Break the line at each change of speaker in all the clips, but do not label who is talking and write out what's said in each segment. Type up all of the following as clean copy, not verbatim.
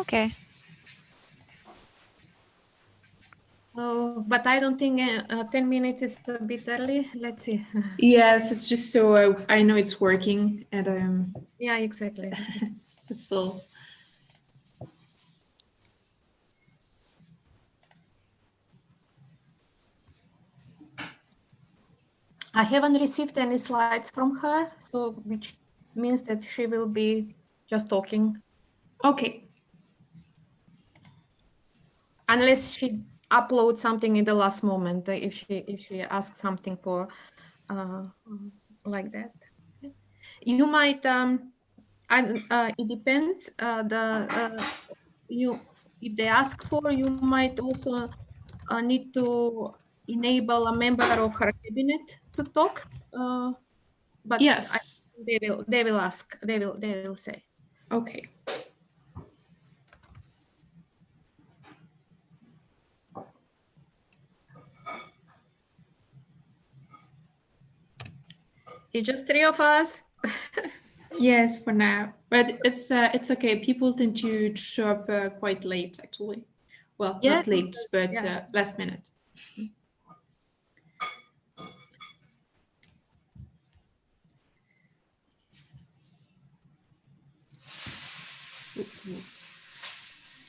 Okay.
Oh, but I don't think 10 minutes is a bit early. Let's see.
Yes, it's just so I know it's working, and
Yeah, exactly.
so.
I haven't received any slides from her, so which means that she will be just talking.
Okay.
Unless she uploads something in the last moment, if she asks something for like that. You might it depends. If they ask for, you might also need to enable a member of her cabinet to talk. But
Yes.
they will ask. They will say.
Okay.
It's just 3 of us.
Yes, for now, but it's okay. People tend to show up quite late, actually. Well,
Yeah,
not late, but
yeah.
last minute.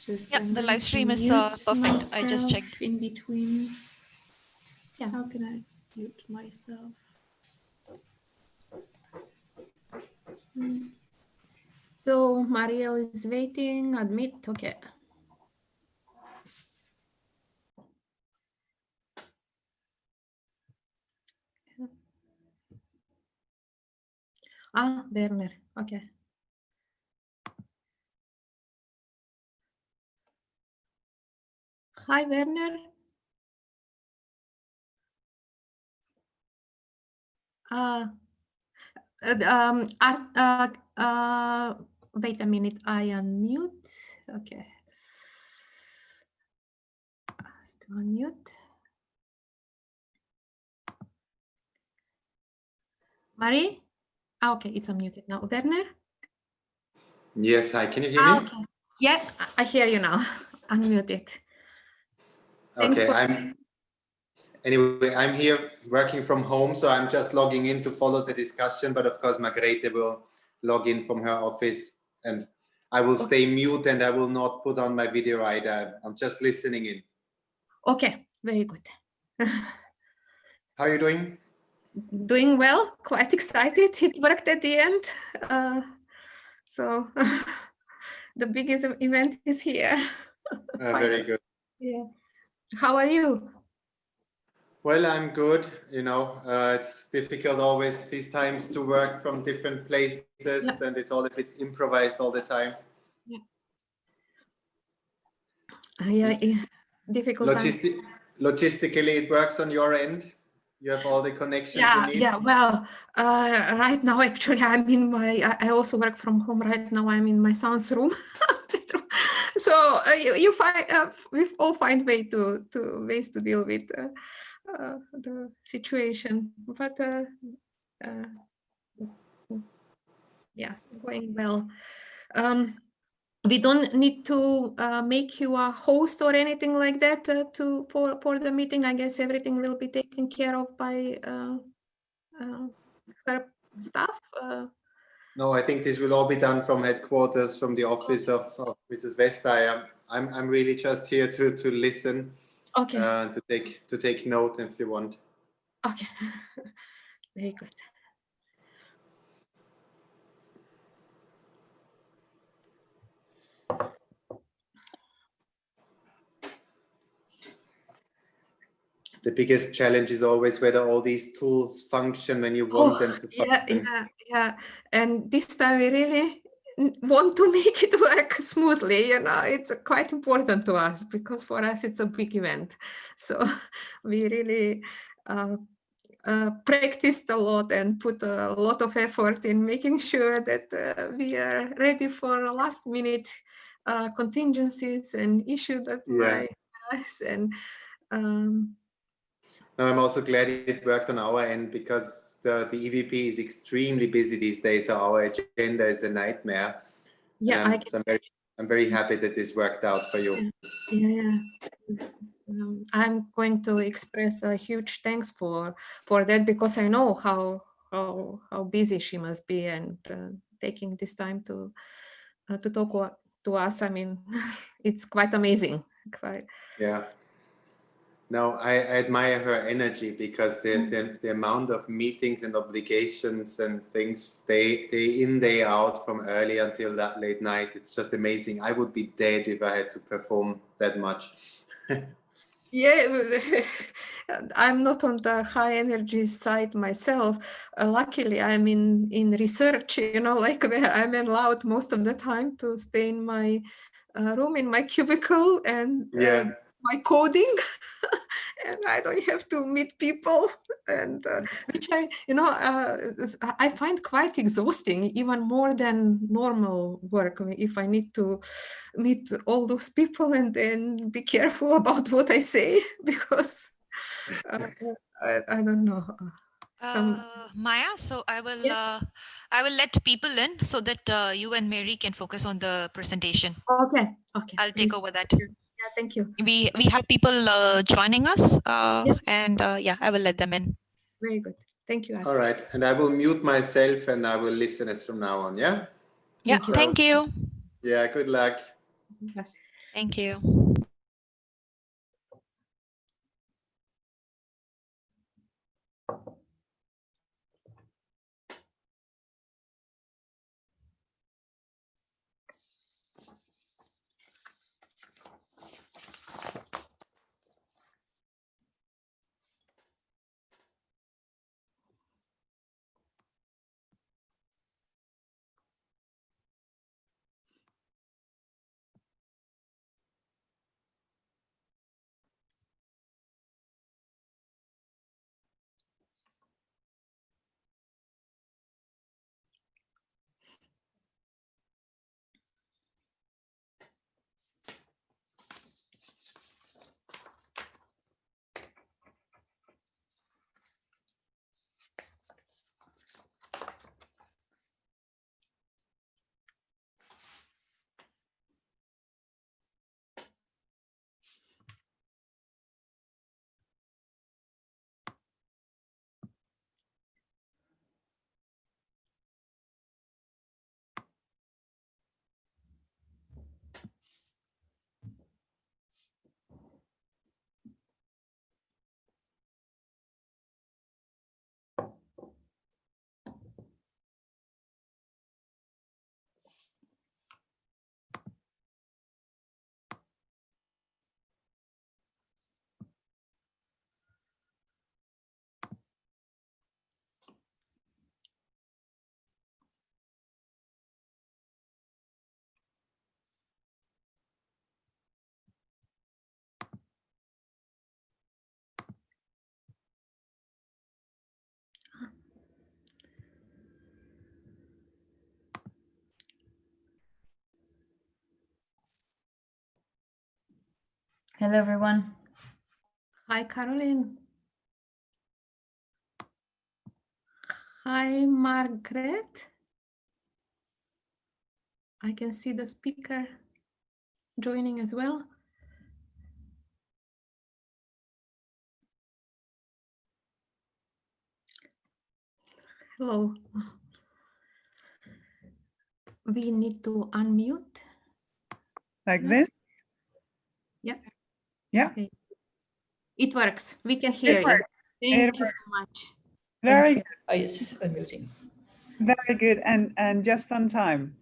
Just
Yep, the live stream is perfect. I just checked.
In between. Yeah. How can I mute myself?
So Marielle is waiting. Admit. Okay. Ah, Werner. Okay. Hi, Werner. Wait a minute. I unmute. Okay. Still unmute. Marie? Ah, okay, it's unmuted now. Werner?
Yes, hi. Can you hear me?
Okay. Yeah, I hear you now. Unmuted.
Okay, I'm here working from home, so I'm just logging in to follow the discussion. But of course, Margrethe will log in from her office, and I will stay mute and I will not put on my video either. I'm just listening in.
Okay, very good.
How are you doing?
Doing well, quite excited. It worked at the end. So the biggest event is here.
Very good.
Yeah. How are you?
Well, I'm good. You know, it's difficult always these times to work from different places, and it's all a bit improvised all the time.
Yeah, difficult.
Logistically, it works on your end. You have all the connections you need.
Yeah. Well, right now, actually, I'm in I also work from home right now. I'm in my son's room. So you find we all find ways to deal with the situation, but yeah, going well. We don't need to make you a host or anything like that for the meeting. I guess everything will be taken care of by her staff.
No, I think this will all be done from headquarters, from the office of Mrs. Vesta. I'm really just here to listen,
Okay.
to take note if you want.
Okay. Very good.
The biggest challenge is always whether all these tools function when you want them to function.
Yeah. And this time we really want to make it work smoothly. You know, it's quite important to us because for us it's a big event. So we really practiced a lot and put a lot of effort in making sure that we are ready for last minute contingencies and issues that might arise. And
no, I'm also glad it worked on our end because the EVP is extremely busy these days. So our agenda is a nightmare.
Yeah,
so I'm very I'm very happy that this worked out for you.
Yeah. I'm going to express a huge thanks for that, because I know how busy she must be, and taking this time to talk to us. I mean, it's quite amazing.
Yeah. No, I admire her energy, because the amount of meetings and obligations and things day in, day out, from early until that late night, it's just amazing. I would be dead if I had to perform that much.
Yeah, I'm not on the high energy side myself. Luckily, I'm in research, like where I'm allowed most of the time to stay in my room, in my cubicle, and
Yeah.
my coding. And I don't have to meet people, and which I find quite exhausting, even more than normal work. If I need to meet all those people and then be careful about what I say, because I don't know.
Maya, so I will let people in so that you and Mary can focus on the presentation.
Okay.
I'll
Please.
take over that.
Yeah, thank you.
We have people joining us, and yeah, I will let them in.
Very good. Thank you.
All right, and I will mute myself and I will listen as from now on. Yeah.
Yeah. Thank you.
Yeah. Good luck.
Bye.
Thank you.
Hello, everyone.
Hi, Caroline. Hi, Margaret. I can see the speaker joining as well. Hello. We need to unmute.
Like this?
Yeah.
Yeah.
Okay. It works. We can hear you. Thank you so much.
Very
Thank you.
Oh, yes, unmuting.
Very good, and just on time.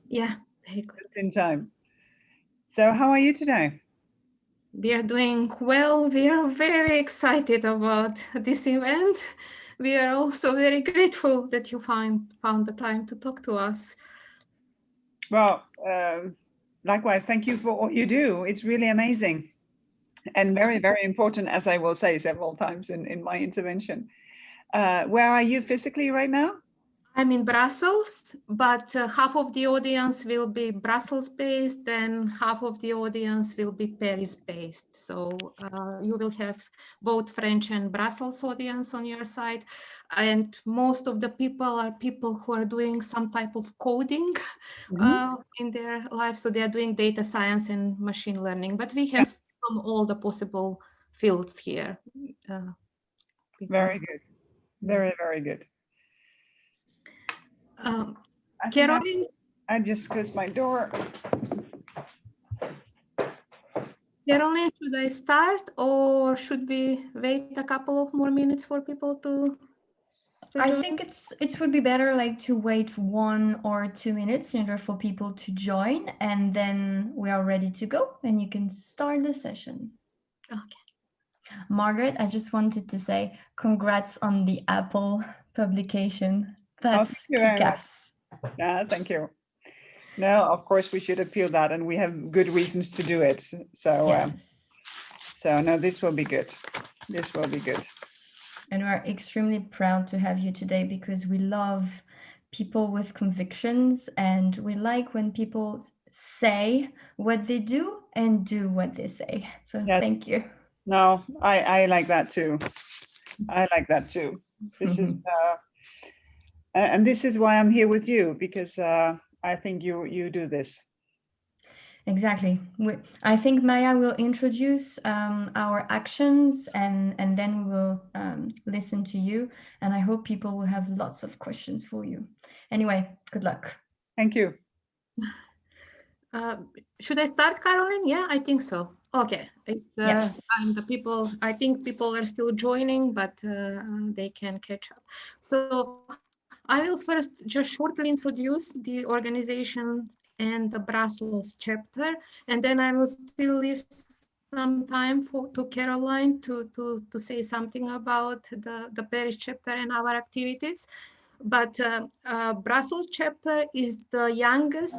Yeah, very good.
Just in time. So how are you today?
We are doing well. We are very excited about this event. We are also very grateful that you found the time to talk to us.
Well, likewise, thank you for all you do. It's really amazing and very, very important, as I will say several times in my intervention. Where are you physically right now?
I'm in Brussels, but half of the audience will be Brussels-based and half of the audience will be Paris-based. So you will have both French and Brussels audience on your side. And most of the people are people who are doing some type of coding in their life. So they are doing data science and machine learning, but we have from all the possible fields here.
Very good. Very, very good. I think
Caroline?
I just closed my door.
Caroline, should I start or should we wait a couple of more minutes for people to
I
join?
think it would be better like to wait 1 or 2 minutes in order for people to join, and then we are ready to go and you can start the session.
Okay.
Margaret, I just wanted to say congrats on the Apple publication. That's
thank you very much.
kick-ass.
Yeah, thank you. No, of course we should appeal that, and we have good reasons to do it. So,
Yes.
so no, this will be good. This will be good.
And we're extremely proud to have you today because we love people with convictions, and we like when people say what they do and do what they say. So
Yes.
thank you.
No, I like that too. I like that too. This is, and this is why I'm here with you, because I think you do this.
Exactly. I think Maya will introduce our actions, and then we will listen to you. And I hope people will have lots of questions for you. Anyway, good luck.
Thank you.
Should I start, Caroline? Yeah, I think so. Okay.
Yes.
And the people, I think people are still joining, but they can catch up. So I will first just shortly introduce the organization and the Brussels chapter, and then I will still leave some time to Caroline to say something about the Paris chapter and our activities. But Brussels chapter is the youngest,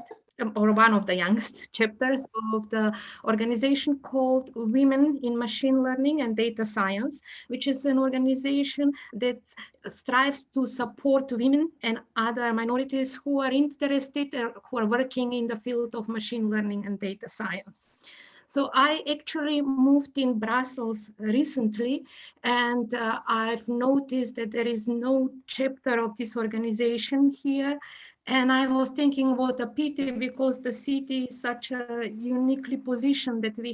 or one of the youngest chapters of the organization called Women in Machine Learning and Data Science, which is an organization that strives to support women and other minorities who are interested or who are working in the field of machine learning and data science. So I actually moved in Brussels recently, and I've noticed that there is no chapter of this organization here. And I was thinking what a pity, because the city is such a uniquely positioned that we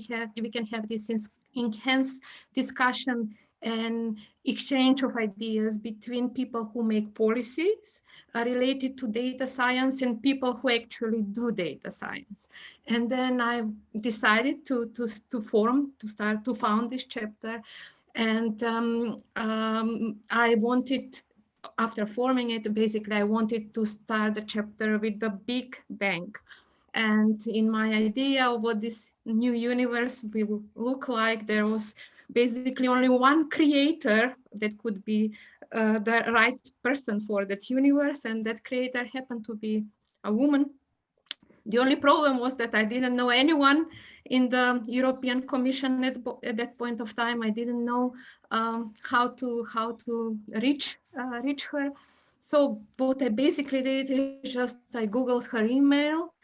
can have this enhanced discussion and exchange of ideas between people who make policies related to data science and people who actually do data science. And then I decided to found this chapter, and I wanted, after forming it, basically I wanted to start the chapter with the big bang. And in my idea of what this new universe will look like, there was basically only one creator that could be the right person for that universe, and that creator happened to be a woman. The only problem was that I didn't know anyone in the European Commission at that point of time. I didn't know how to reach her. So what I basically did is just I Googled her email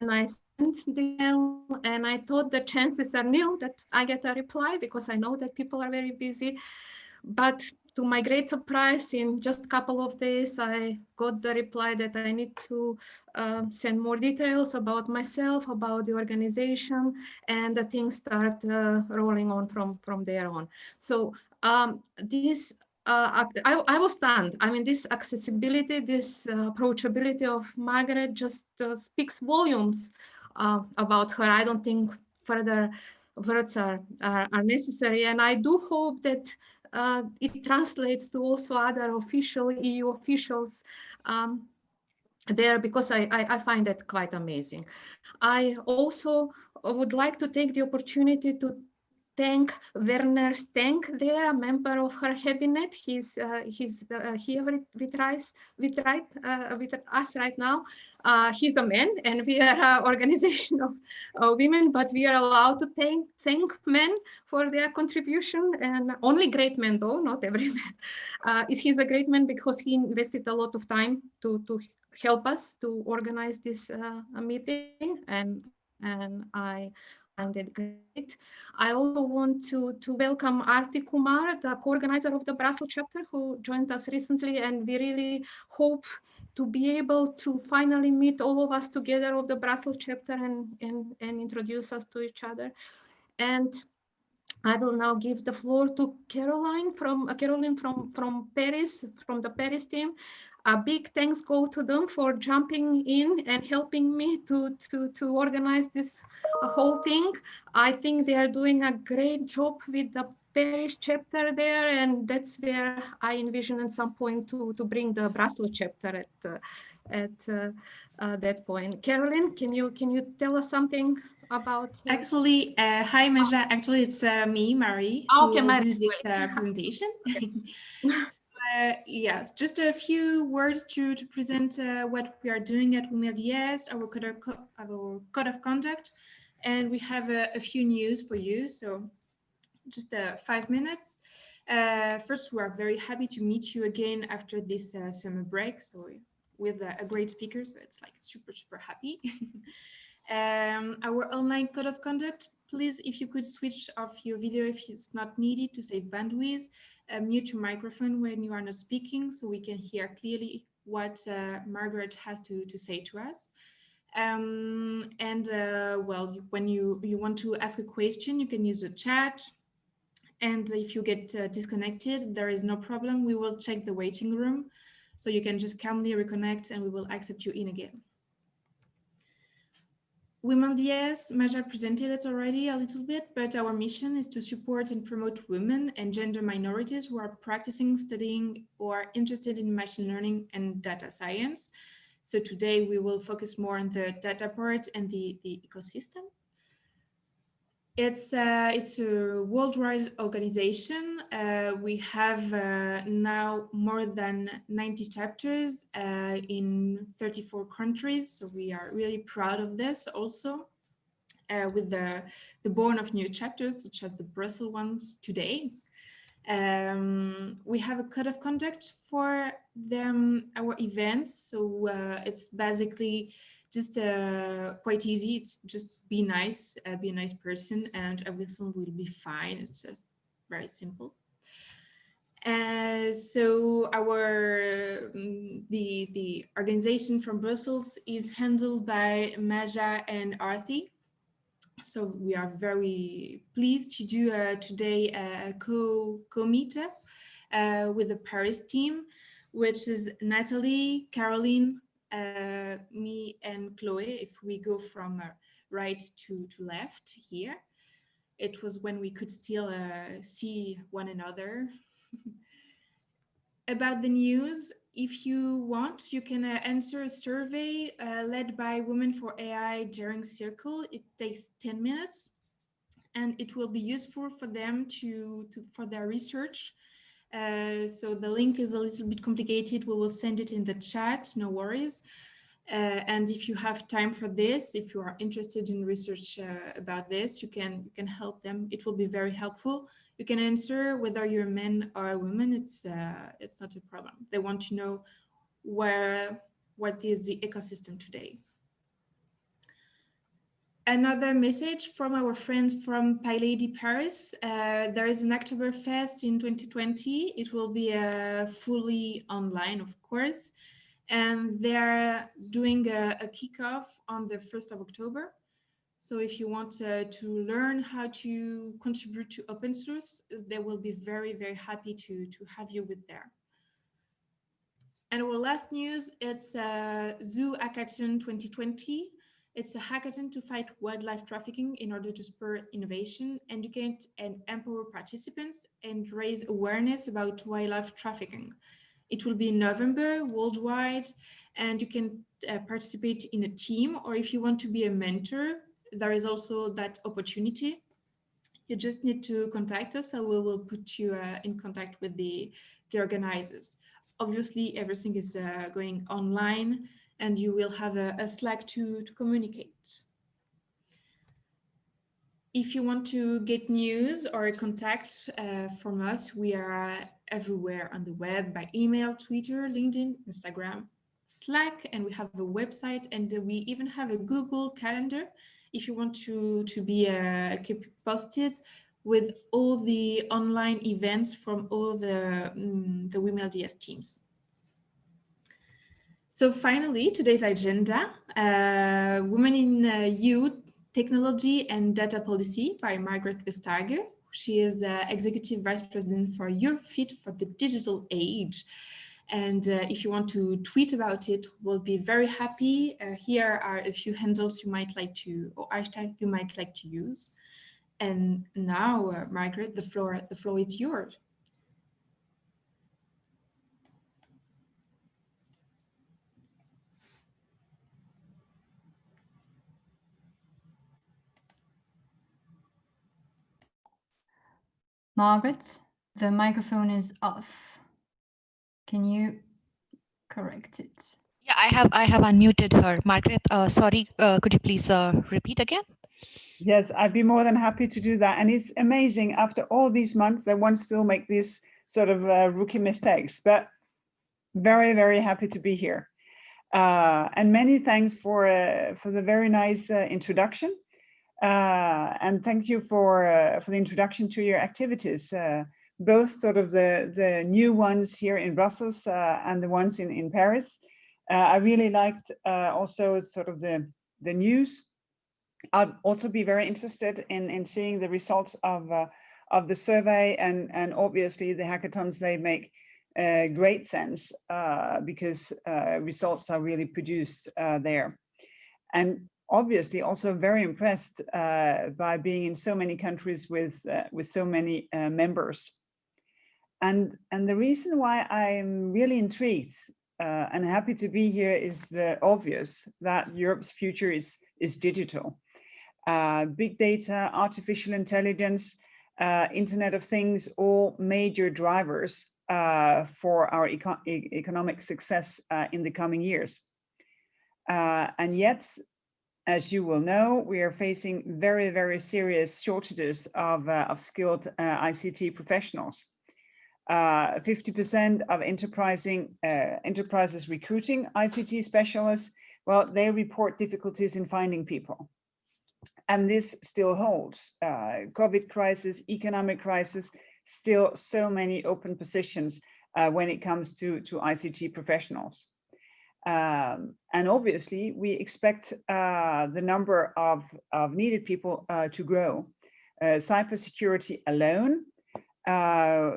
and I sent the email, and I thought the chances are nil that I get a reply, because I know that people are very busy. But to my great surprise, in just a couple of days, I got the reply that I need to send more details about myself, about the organization, and the things start rolling on from there on. So this, I was stunned. I mean, this accessibility, this approachability of Margaret just speaks volumes about her. I don't think further words are necessary, and I do hope that it translates to also other official EU officials there, because I find that quite amazing. I also would like to take the opportunity to thank Werner Stenk there, a member of her cabinet. He's here with us right now. He's a man, and we are an organization of women, but we are allowed to thank men for their contribution, and only great men though, not every man. He's a great man because he invested a lot of time to help us to organize this meeting, and I find it great. I also want to welcome Arti Kumar, the co-organizer of the Brussels chapter, who joined us recently, and we really hope to be able to finally meet all of us together of the Brussels chapter and introduce us to each other. And I will now give the floor to Caroline from Paris, from the Paris team. A big thanks go to them for jumping in and helping me to organize this whole thing. I think they are doing a great job with the Paris chapter there, and that's where I envision at some point to bring the Brussels chapter at that point. Caroline, can you tell us something about?
Actually, hi Maja. Actually, it's me, Marie, who
Okay,
will
Marie.
do this presentation. Yes, just a few words to present what we are doing at WiMLDS, our code of conduct, and we have a few news for you. So just 5 minutes. First, we are very happy to meet you again after this summer break. So with a great speaker, so it's like super happy. Our online code of conduct, please, if you could switch off your video if it's not needed to save bandwidth, mute your microphone when you are not speaking so we can hear clearly what Margaret has to say to us. Well, when you want to ask a question, you can use the chat. And if you get disconnected, there is no problem. We will check the waiting room. So you can just calmly reconnect and we will accept you in again. WiMLDS, Maja presented it already a little bit, but our mission is to support and promote women and gender minorities who are practicing, studying, or interested in machine learning and data science. So today we will focus more on the data part and the ecosystem. It's a worldwide organization. We have now more than 90 chapters in 34 countries. So we are really proud of this also with the born of new chapters, such as the Brussels ones today. We have a code of conduct for our events. So it's basically just quite easy. It's just be nice, be a nice person, and everything will be fine. It's just very simple. So our the organization from Brussels is handled by Maja and Arti. So we are very pleased to do today a co-meetup with the Paris team, which is Natalie, Caroline, me, and Chloe. If we go from right to left here, it was when we could still see one another. About the news, if you want, you can answer a survey led by Women for AI Daring Circle. It takes 10 minutes and it will be useful for them for their research. So the link is a little bit complicated. We will send it in the chat, no worries. And if you have time for this, if you are interested in research about this, you can help them. It will be very helpful. You can answer whether you're a man or a woman. It's not a problem. They want to know what is the ecosystem today. Another message from our friends from PyLady Paris. There is an Hacktoberfest in 2020. It will be fully online, of course. And they're doing a kickoff on the 1st of October. So if you want to learn how to contribute to open source, they will be very, very happy to have you with there. And our last news, it's ZooHackathon 2020. It's a hackathon to fight wildlife trafficking in order to spur innovation, educate and empower participants, and raise awareness about wildlife trafficking. It will be in November worldwide, and you can participate in a team, or if you want to be a mentor, there is also that opportunity. You just need to contact us and we will put you in contact with the organizers. Obviously, everything is going online and you will have a Slack to communicate. If you want to get news or contact from us, we are everywhere on the web by email, Twitter, LinkedIn, Instagram, Slack, and we have a website, and we even have a Google Calendar if you want to be keep posted with all the online events from all the WiMLDS teams. So finally, today's agenda, Women in Youth, Technology and Data Policy by Margaret Vestager. She is the Executive Vice President for Europe Fit for the Digital Age. And if you want to tweet about it, we'll be very happy. Here are a few handles you might like to, or hashtag you might like to use. And now, Margaret, the floor is yours.
Margaret, the microphone is off. Can you correct it?
Yeah, I have unmuted her. Margaret, sorry, could you please repeat again?
Yes, I'd be more than happy to do that. And it's amazing after all these months that one still make these sort of rookie mistakes, but very, very happy to be here. And many thanks for the very nice introduction. And thank you for the introduction to your activities, both sort of the new ones here in Brussels and the ones in Paris. I really liked also sort of the news. I'd also be very interested in seeing the results of the survey, and obviously the hackathons, they make great sense because results are really produced there. And obviously also very impressed by being in so many countries with so many members. And the reason why I'm really intrigued and happy to be here is the obvious, that Europe's future is digital. Big data, artificial intelligence, Internet of Things, all major drivers for our economic success in the coming years. And yet, as you will know, we are facing very, very serious shortages of skilled ICT professionals. 50% of enterprises recruiting ICT specialists, well, they report difficulties in finding people. And this still holds. COVID crisis, economic crisis, still so many open positions when it comes to ICT professionals. And obviously, we expect the number of needed people to grow. Cybersecurity alone,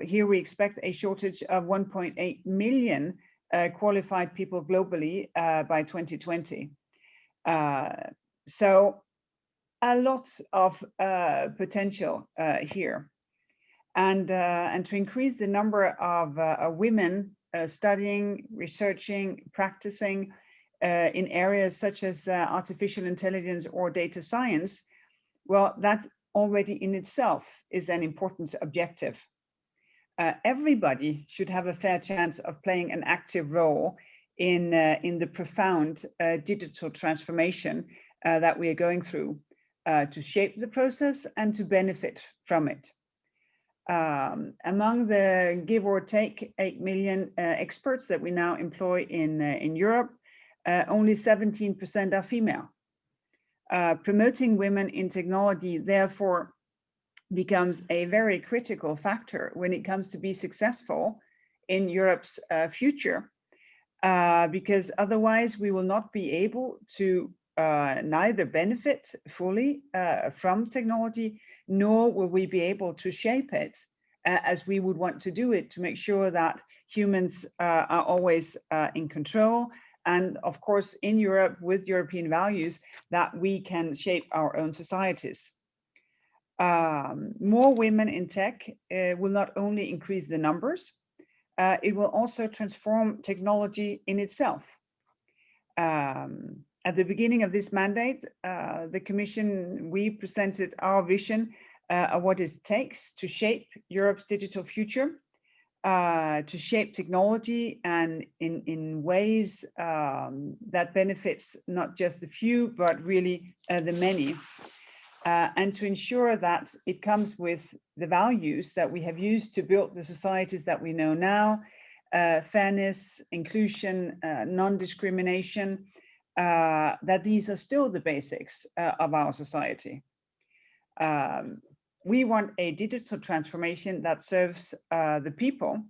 here we expect a shortage of 1.8 million qualified people globally by 2020. So a lot of potential here. And to increase the number of women studying, researching, practicing in areas such as artificial intelligence or data science, well, that already in itself is an important objective. Everybody should have a fair chance of playing an active role in the profound digital transformation that we are going through to shape the process and to benefit from it. Among the give or take 8 million experts that we now employ in Europe, only 17% are female. Promoting women in technology, therefore, becomes a very critical factor when it comes to be successful in Europe's future, because otherwise we will not be able to neither benefit fully from technology, nor will we be able to shape it as we would want to do it, to make sure that humans are always in control. And of course, in Europe, with European values, that we can shape our own societies. More women in tech will not only increase the numbers, it will also transform technology in itself. At the beginning of this mandate, the Commission, we presented our vision of what it takes to shape Europe's digital future, to shape technology and in ways that benefits not just the few, but really the many. And to ensure that it comes with the values that we have used to build the societies that we know now, fairness, inclusion, non-discrimination, that these are still the basics of our society. We want a digital transformation that serves the people.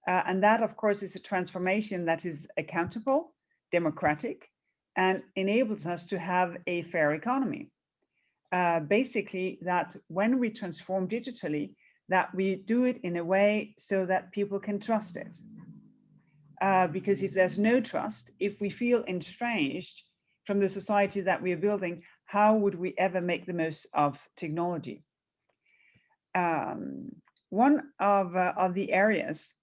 And that, of course, is a transformation that is accountable, democratic, and enables us to have a fair economy. Basically, that when we transform digitally, that we do it in a way so that people can trust it. Because if there's no trust, if we feel estranged from the society that we are building, how would we ever make the most of technology? One of the areas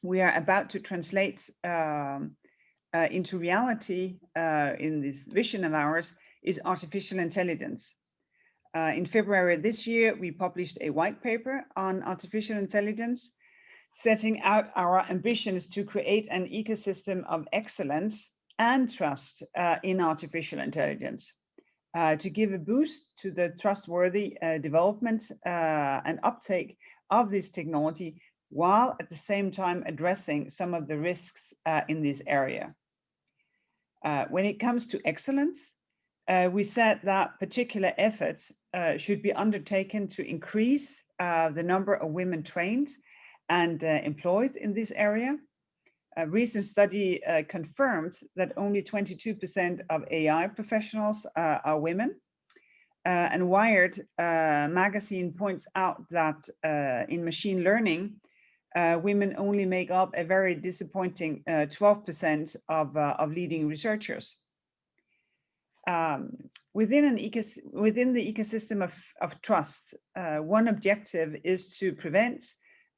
we are about to translate into reality in this vision of ours is artificial intelligence. In February this year, we published a white paper on artificial intelligence, setting out our ambitions to create an ecosystem of excellence and trust in artificial intelligence, to give a boost to the trustworthy development and uptake of this technology, while at the same time addressing some of the risks in this area. When it comes to excellence, we said that particular efforts should be undertaken to increase the number of women trained and employed in this area. A recent study confirmed that only 22% of AI professionals are women. And Wired magazine points out that in machine learning, women only make up a very disappointing 12% of leading researchers. Within the ecosystem of trust, one objective is to prevent,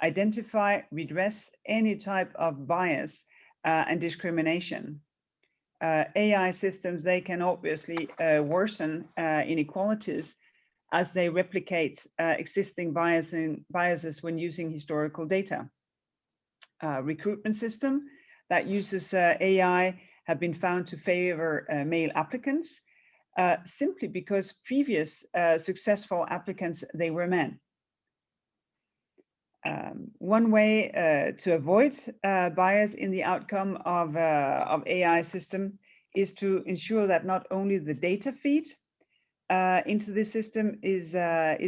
identify, redress any type of bias and discrimination. AI systems, they can obviously worsen inequalities as they replicate existing biases when using historical data. Recruitment system that uses AI have been found to favor male applicants simply because previous successful applicants, they were men. One way to avoid bias in the outcome of AI system is to ensure that not only the data feed into the system is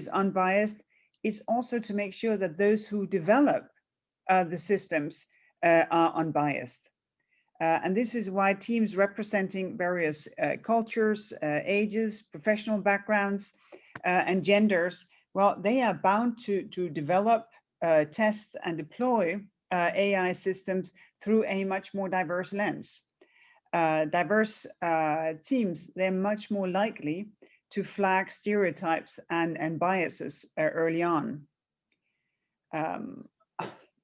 unbiased, it's also to make sure that those who develop the systems are unbiased. And this is why teams representing various cultures, ages, professional backgrounds, and genders, well, they are bound to develop, test, and deploy AI systems through a much more diverse lens. Diverse teams, they're much more likely to flag stereotypes and biases early on.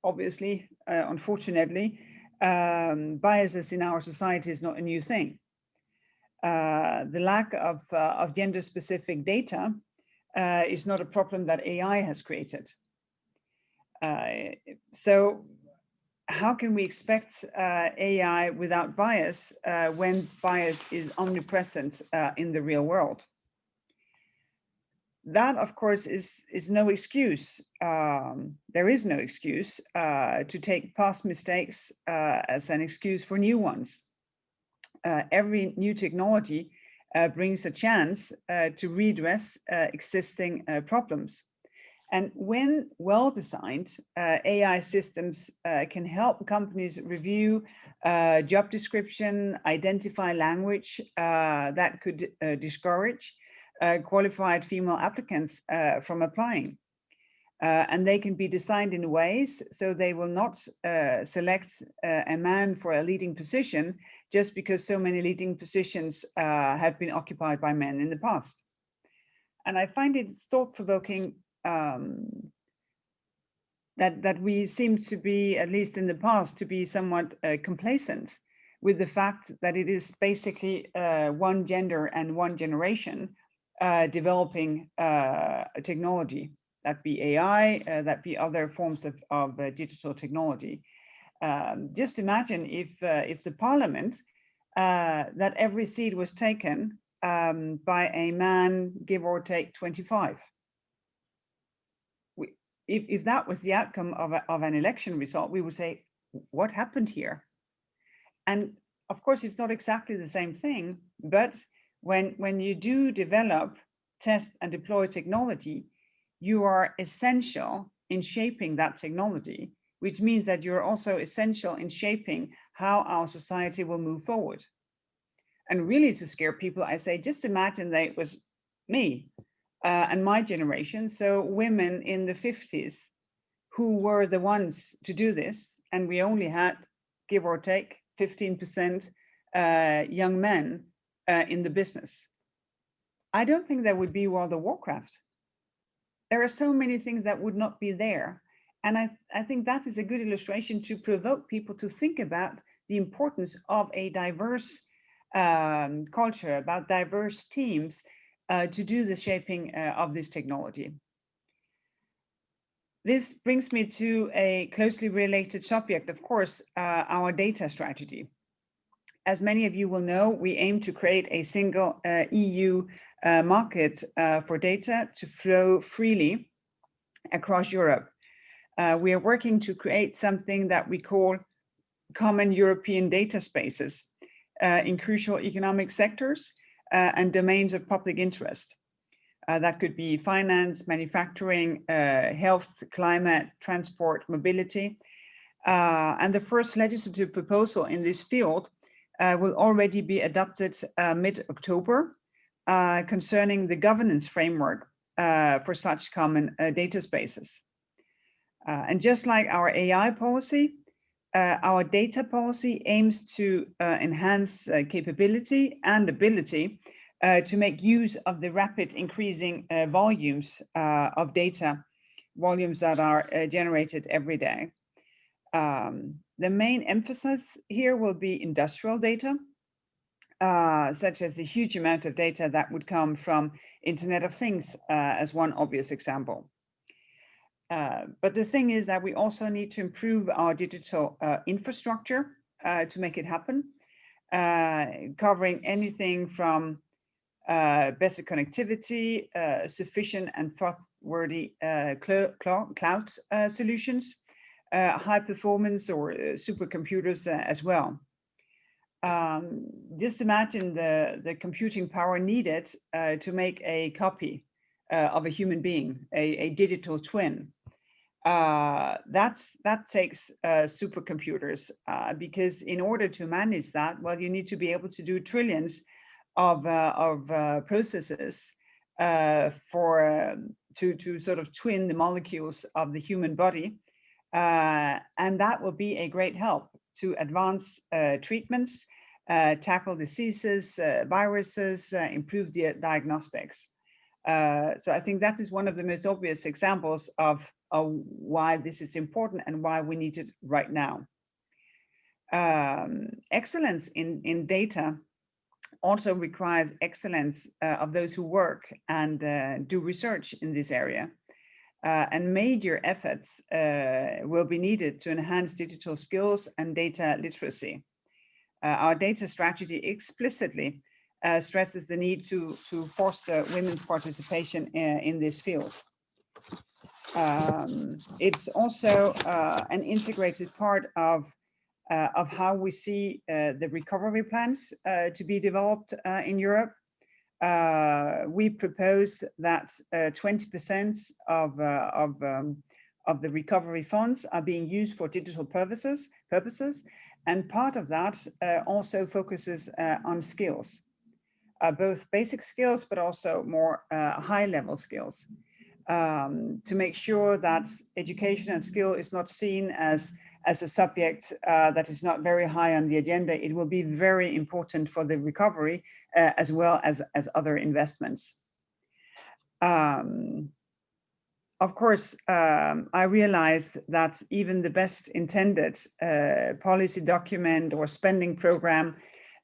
Obviously, unfortunately, biases in our society is not a new thing. The lack of gender-specific data is not a problem that AI has created. So how can we expect AI without bias when bias is omnipresent in the real world? That, of course, is no excuse. There is no excuse to take past mistakes as an excuse for new ones. Every new technology brings a chance to redress existing problems. And when well-designed, AI systems can help companies review job description, identify language that could discourage qualified female applicants from applying. And they can be designed in ways so they will not select a man for a leading position just because so many leading positions have been occupied by men in the past. And I find it thought-provoking that we seem to be, at least in the past, to be somewhat complacent with the fact that it is basically one gender and one generation developing technology, that be AI, that be other forms of digital technology. Just imagine if the parliament, that every seat was taken by a man, give or take 25. If that was the outcome of an election result, we would say, what happened here? And of course, it's not exactly the same thing, but when you do develop, test, and deploy technology, you are essential in shaping that technology, which means that you're also essential in shaping how our society will move forward. And really, to scare people, I say, just imagine that it was me and my generation, so women in the 50s, who were the ones to do this, and we only had, give or take, 15% young men in the business. I don't think there would be World of Warcraft. There are so many things that would not be there. And I think that is a good illustration to provoke people to think about the importance of a diverse culture, about diverse teams to do the shaping of this technology. This brings me to a closely related subject, of course, our data strategy. As many of you will know, we aim to create a single EU market for data to flow freely across Europe. We are working to create something that we call common European data spaces in crucial economic sectors and domains of public interest. That could be finance, manufacturing, health, climate, transport, mobility. And the first legislative proposal in this field will already be adopted mid-October concerning the governance framework for such common data spaces. And just like our AI policy, our data policy aims to enhance capability and ability to make use of the rapid increasing volumes of data, volumes that are generated every day. The main emphasis here will be industrial data, such as the huge amount of data that would come from Internet of Things as one obvious example. But the thing is that we also need to improve our digital infrastructure to make it happen, covering anything from better connectivity, sufficient and trustworthy cloud solutions, high performance or supercomputers as well. Just imagine the computing power needed to make a copy of a human being, a digital twin. That takes supercomputers because in order to manage that, well, you need to be able to do trillions of processes to sort of twin the molecules of the human body. And that will be a great help to advance treatments, tackle diseases, viruses, improve the diagnostics. So I think that is one of the most obvious examples of why this is important and why we need it right now. Excellence in data also requires excellence of those who work and do research in this area. And major efforts will be needed to enhance digital skills and data literacy. Our data strategy explicitly stresses the need to foster women's participation in this field. It's also an integrated part of how we see the recovery plans to be developed in Europe. We propose that 20% of the recovery funds are being used for digital purposes, and part of that also focuses on skills, both basic skills, but also more high-level skills, to make sure that education and skill is not seen as a subject that is not very high on the agenda. It will be very important for the recovery as well as other investments. Of course, I realize that even the best intended policy document or spending program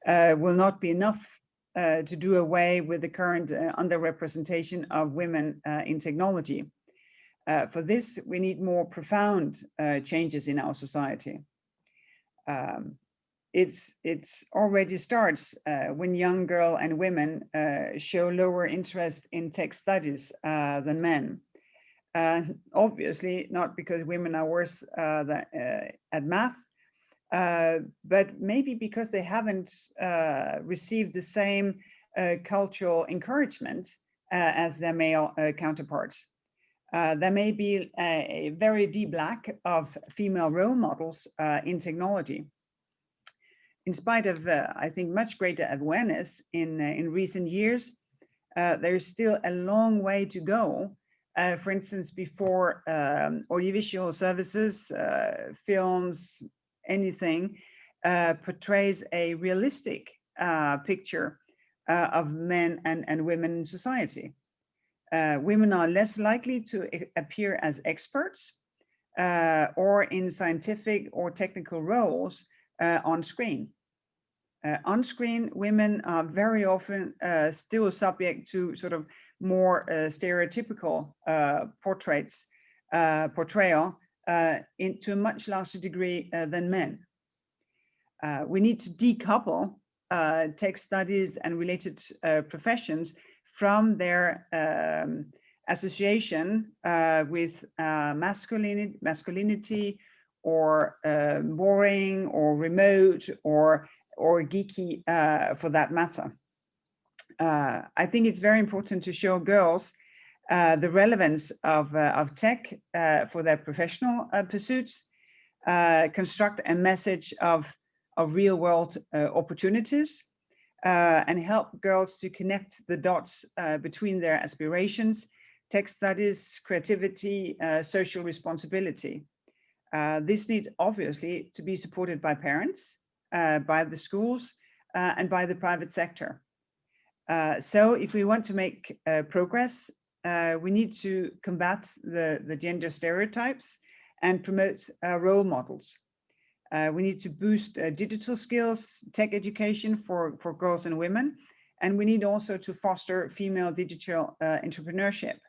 will not be enough to do away with the current underrepresentation of women in technology. For this, we need more profound changes in our society. It's already starts when young girls and women show lower interest in tech studies than men. Obviously, not because women are worse at math, but maybe because they haven't received the same cultural encouragement as their male counterparts. There may be a very deep lack of female role models in technology. In spite of, I think, much greater awareness in recent years, there's still a long way to go. For instance, before audiovisual services, films, anything portrays a realistic picture of men and women in society. Women are less likely to appear as experts or in scientific or technical roles on screen. On screen, women are very often still subject to sort of more stereotypical portrayal to a much larger degree than men. We need to decouple tech studies and related professions from their association with masculinity or boring or remote or geeky for that matter. I think it's very important to show girls the relevance of tech for their professional pursuits, construct a message of real world opportunities, and help girls to connect the dots between their aspirations, tech studies, creativity, social responsibility. This needs obviously to be supported by parents, by the schools, and by the private sector. So if we want to make progress, we need to combat the gender stereotypes and promote role models. We need to boost digital skills, tech education for girls and women, and we need also to foster female digital entrepreneurship.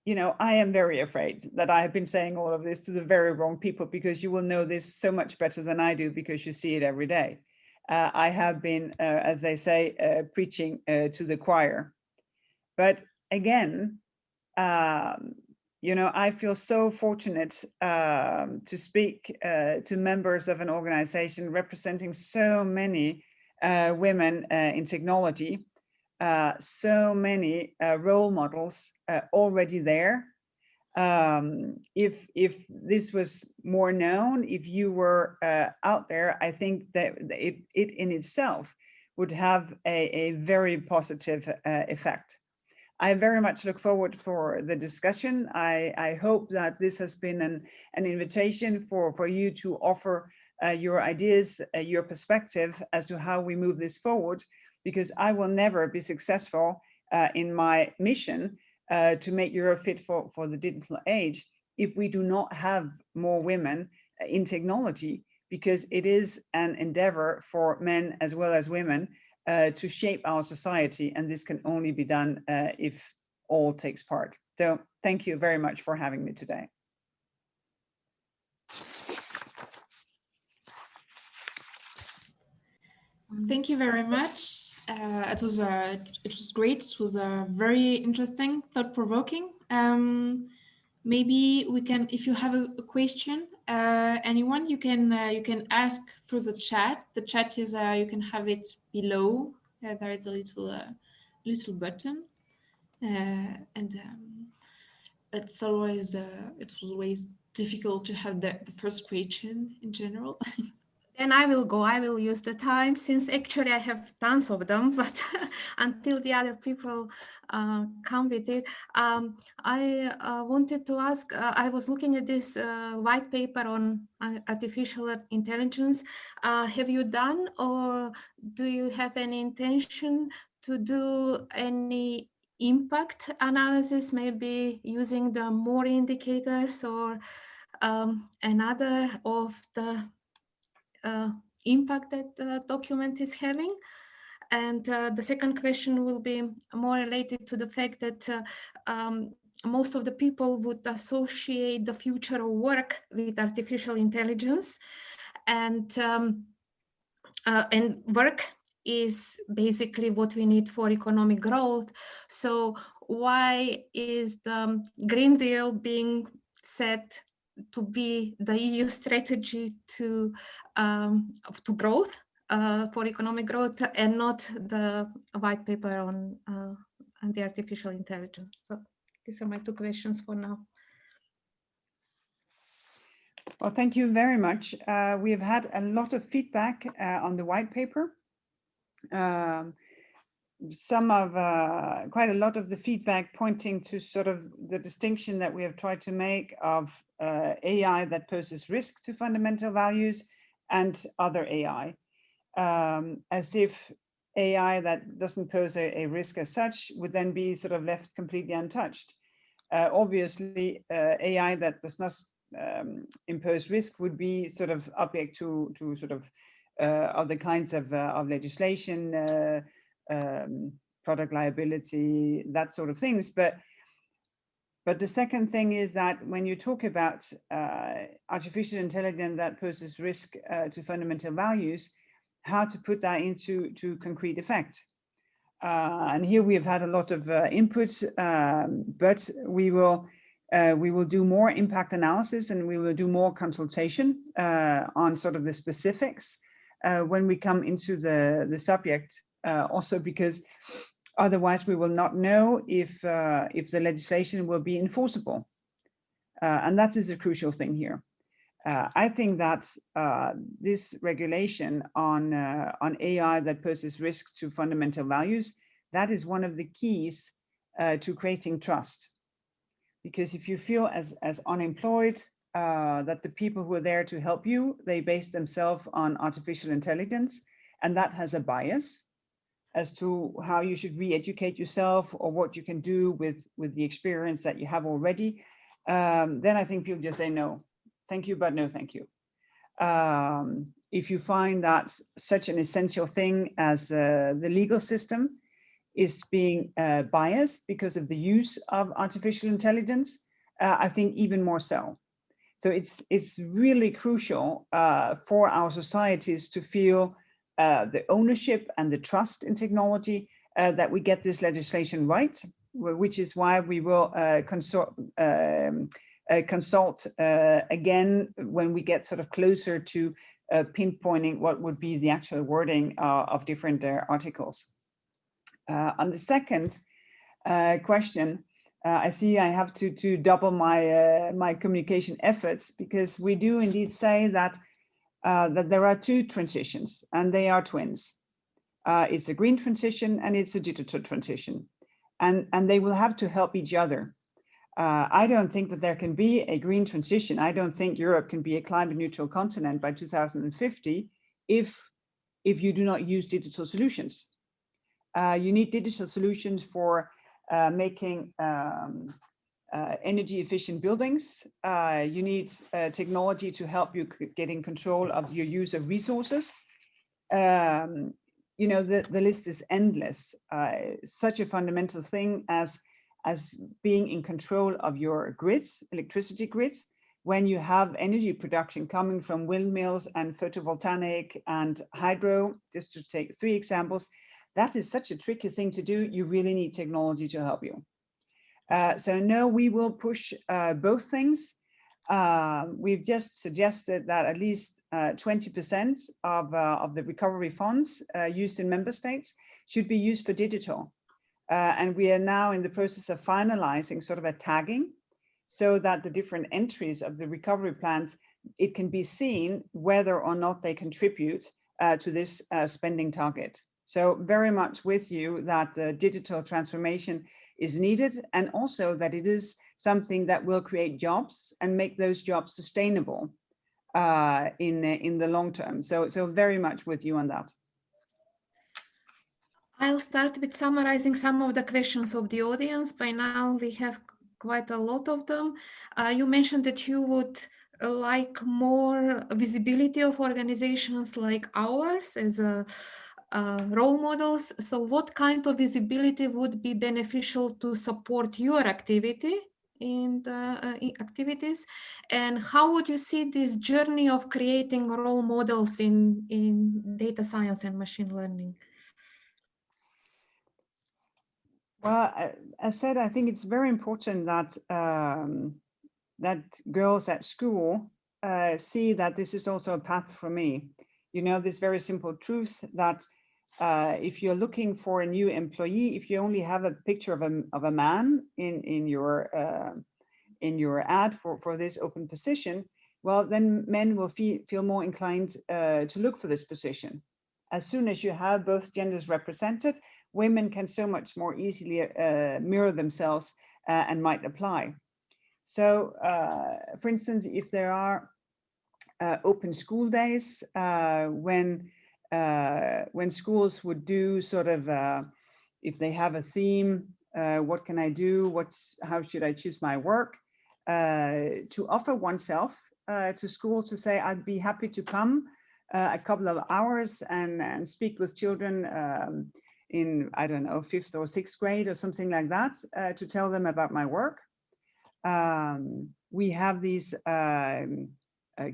You know, I am very afraid that I have been saying all of this to the very wrong people, because you will know this so much better than I do because you see it every day. I have been, as they say, preaching to the choir. But again, you know, I feel so fortunate to speak to members of an organization representing so many women in technology, so many role models already there. If this was more known, if you were out there, I think that it in itself would have a very positive effect. I very much look forward for the discussion. I hope that this has been an invitation for you to offer your ideas, your perspective as to how we move this forward, because I will never be successful in my mission to make Europe fit for the digital age if we do not have more women in technology, because it is an endeavor for men as well as women to shape our society, and this can only be done if all takes part. So thank you very much for having me today.
Thank you very much. It was great. It was very interesting, thought-provoking. Maybe we can, if you have a question, anyone, you can ask through the chat. The chat is you can have it below. There is a little button, and it's always difficult to have the first question in general.
Then I will go. I will use the time, since actually I have tons of them, but until the other people come with it. I wanted to ask, I was looking at this white paper on artificial intelligence. Have you done, or do you have any intention to do any impact analysis, maybe using the Moore indicators or another of the impact that the document is having. And the second question will be more related to the fact that most of the people would associate the future of work with artificial intelligence, and work is basically what we need for economic growth. So why is the Green Deal being set to be the EU strategy to growth, for economic growth, and not the white paper on the artificial intelligence? So these are my two questions for now.
Well, thank you very much. We have had a lot of feedback on the white paper. Quite a lot of the feedback pointing to sort of the distinction that we have tried to make of AI that poses risk to fundamental values and other AI, as if AI that doesn't pose a risk as such would then be sort of left completely untouched. Obviously, AI that does not impose risk would be sort of object to sort of other kinds of legislation, product liability, that sort of things. But the second thing is that when you talk about artificial intelligence that poses risk to fundamental values, how to put that into concrete effect. And here we have had a lot of input, but we will do more impact analysis, and we will do more consultation on sort of the specifics when we come into the subject. Also because otherwise we will not know if the legislation will be enforceable, and that is a crucial thing here. I think that this regulation on AI that poses risk to fundamental values, that is one of the keys to creating trust. Because if you feel as unemployed, that the people who are there to help you, they base themselves on artificial intelligence, and that has a bias as to how you should re-educate yourself or what you can do with the experience that you have already, then I think people just say no, thank you, but no thank you. If you find that such an essential thing as the legal system is being biased because of the use of artificial intelligence, I think even more so. So it's really crucial for our societies to feel the ownership and the trust in technology, that we get this legislation right, which is why we will consult again when we get sort of closer to pinpointing what would be the actual wording of different articles. On the second question, I see I have to double my communication efforts, because we do indeed say that that there are two transitions, and they are twins. It's a green transition and it's a digital transition, and they will have to help each other. I don't think that there can be a green transition. I don't think Europe can be a climate neutral continent by 2050 if you do not use digital solutions. You need digital solutions for making energy efficient buildings. You need technology to help you get in control of your use of resources. You know, the list is endless. Such a fundamental thing as being in control of your grids, electricity grids, when you have energy production coming from windmills and photovoltaic and hydro, just to take 3 examples. That is such a tricky thing to do. You really need technology to help you. So no, we will push both things. We've just suggested that at least 20% of the recovery funds used in member states should be used for digital. And we are now in the process of finalizing sort of a tagging, so that the different entries of the recovery plans, it can be seen whether or not they contribute to this spending target. So very much with you that the digital transformation is needed, and also that it is something that will create jobs and make those jobs sustainable in the long term. So very much with you on that.
I'll start with summarizing some of the questions of the audience. By now we have quite a lot of them. You mentioned that you would like more visibility of organizations like ours as a role models. So what kind of visibility would be beneficial to support your activity in the activities, and how would you see this journey of creating role models in data science and machine learning?
Well, as said, I think it's very important that that girls at school see that this is also a path for me. You know, this very simple truth that if you're looking for a new employee, if you only have a picture of a man in your ad for this open position, well, then men will feel more inclined to look for this position. As soon as you have both genders represented, women can so much more easily mirror themselves and might apply. So, for instance, if there are open school days when schools would do sort of if they have a theme, what can I do? How should I choose my work? To offer oneself to school, to say I'd be happy to come a couple of hours and speak with children in, I don't know, 5th or 6th grade or something like that, to tell them about my work. We have these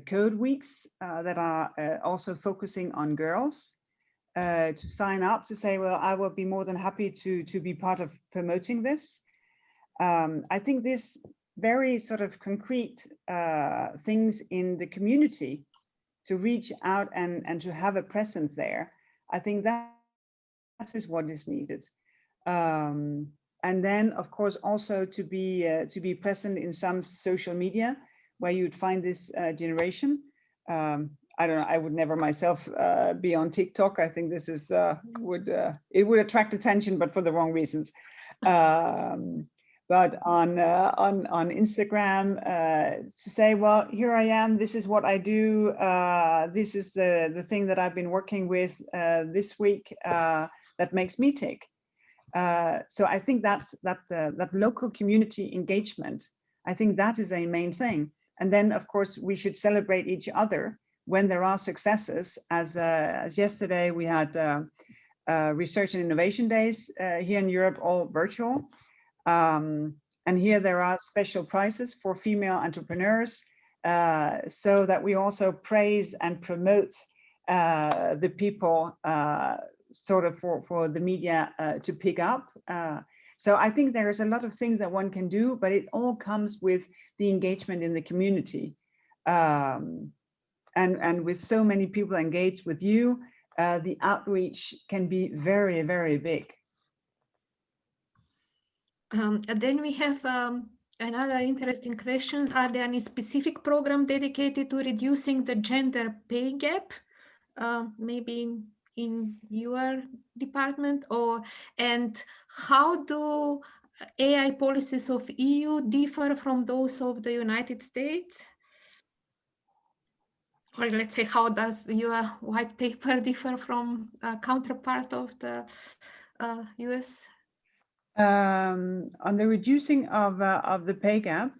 code weeks that are also focusing on girls to sign up, to say, well, I will be more than happy to be part of promoting this. I think this very sort of concrete things in the community to reach out and to have a presence there, I think that is what is needed. And then, of course, also to be present in some social media where you'd find this generation. I don't know. I would never myself be on TikTok. I think this is it would attract attention, but for the wrong reasons. But on Instagram, to say, well, here I am. This is what I do. This is the thing that I've been working with this week that makes me tick. So I think that local community engagement, I think that is a main thing. And then, of course, we should celebrate each other when there are successes. As yesterday, we had research and innovation days here in Europe, all virtual. And here there are special prizes for female entrepreneurs, so that we also praise and promote the people sort of for the media to pick up. So I think there's a lot of things that one can do, but it all comes with the engagement in the community. And with so many people engaged with you, the outreach can be very, very big.
And then we have another interesting question. Are there any specific program dedicated to reducing the gender pay gap? Maybe in your department, and how do AI policies of EU differ from those of the United States? Or let's say, how does your white paper differ from a counterpart of the US?
On the reducing of the pay gap,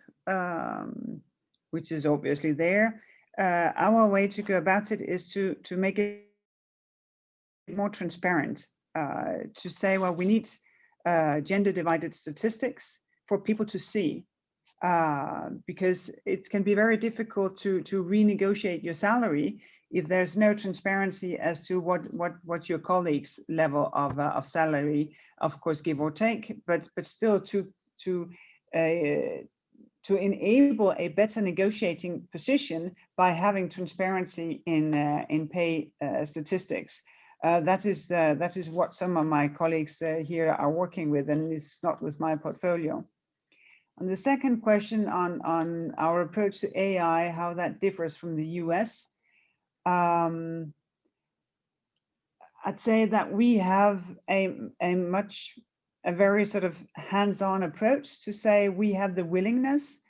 which is obviously there, our way to go about it is to make it more transparent, to say, well, we need gender divided statistics for people to see, because it can be very difficult to renegotiate your salary if there's no transparency as to what your colleagues' level of salary, of course, give or take, but still to enable a better negotiating position by having transparency in pay statistics. That is what some of my colleagues here are working with, and it's not with my portfolio. And the second question on our approach to AI, how that differs from the US, I'd say that we have a very sort of hands-on approach to say we have the willingness